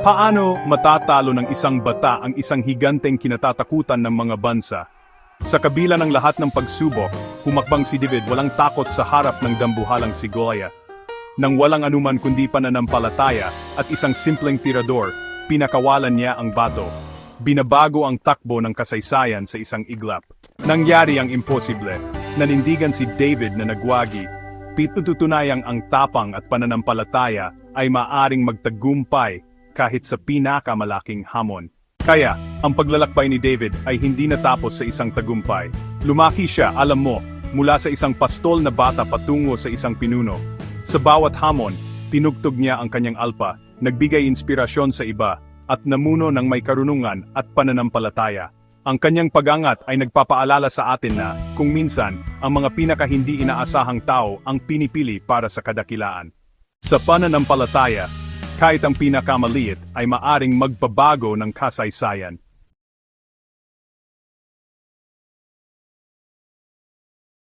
Paano matatalo ng isang bata ang isang higanteng kinatatakutan ng mga bansa? Sa kabila ng lahat ng pagsubok, humakbang si David walang takot sa harap ng dambuhalang si Goliath. Nang walang anuman kundi pananampalataya at isang simpleng tirador, pinakawalan niya ang bato. Binabago ang takbo ng kasaysayan sa isang iglap. Nangyari ang imposible. Nanindigan si David na nagwagi. Pitutunayang ang tapang at pananampalataya ay maaring magtagumpay kahit sa pinakamalaking hamon. Kaya, ang paglalakbay ni David ay hindi natapos sa isang tagumpay. Lumaki siya, alam mo, mula sa isang pastol na bata patungo sa isang pinuno. Sa bawat hamon, tinugtog niya ang kanyang alpa, nagbigay inspirasyon sa iba, at namuno ng may karunungan at pananampalataya. Ang kanyang pagangat ay nagpapaalala sa atin na, kung minsan, ang mga pinaka-hindi inaasahang tao ang pinipili para sa kadakilaan. Sa pananampalataya, kahit ang pinakamaliit ay maaring magpabago ng kasaysayan.